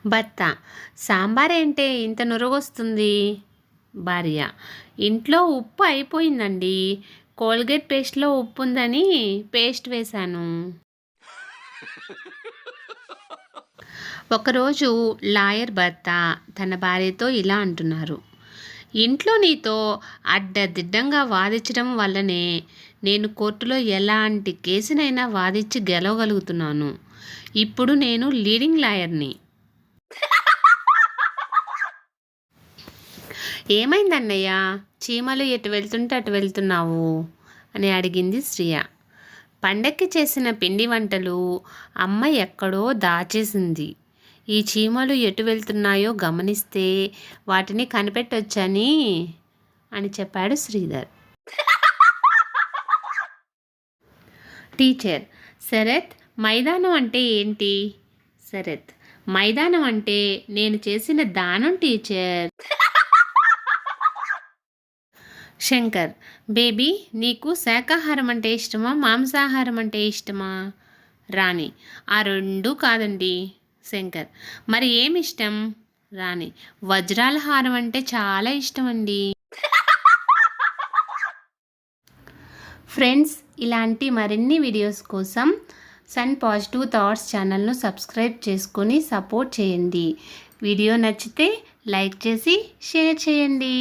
భర్త: సాంబార్ ఏంటే ఇంత నురగొస్తుంది? భార్య: ఇంట్లో ఉప్పు అయిపోయిందండి. కోల్గేట్ పేస్ట్లో ఉప్పు ఉందని పేస్ట్ వేశాను. ఒకరోజు లాయర్ భర్త తన భార్యతో ఇలా అంటున్నారు: ఇంట్లో నీతో అడ్డదిడ్డంగా వాదించడం వల్లనే నేను కోర్టులో ఎలాంటి కేసునైనా వాదించి గెలవగలుగుతున్నాను. ఇప్పుడు నేను లీడింగ్ లాయర్ని. ఏమైందన్నయ్య, చీమలు ఎటు వెళ్తుంటే అటు వెళ్తున్నావు అని అడిగింది శ్రియ. పండక్కి చేసిన పిండి వంటలు అమ్మ ఎక్కడో దాచేసింది. ఈ చీమలు ఎటు వెళ్తున్నాయో గమనిస్తే వాటిని కనిపెట్టొచ్చని అని చెప్పాడు శ్రీధర్. టీచర్: శరత్, మైదానం అంటే ఏంటి? శరత్: మైదానం అంటే నేను చేసిన దానం టీచర్. శంకర్: బేబీ, నీకు శాకాహారం అంటే ఇష్టమా, మాంసాహారం అంటే ఇష్టమా? రాణి: ఆ రెండూ కాదండి. శంకర్: మరి ఏమి ఇష్టం? రాణి: వజ్రాల హారం అంటే చాలా ఇష్టం అండి. ఫ్రెండ్స్, ఇలాంటి మరిన్ని వీడియోస్ కోసం సన్ పాజిటివ్ థాట్స్ ఛానల్ను సబ్స్క్రైబ్ చేసుకొని సపోర్ట్ చేయండి. వీడియో నచ్చితే లైక్ చేసి షేర్ చేయండి.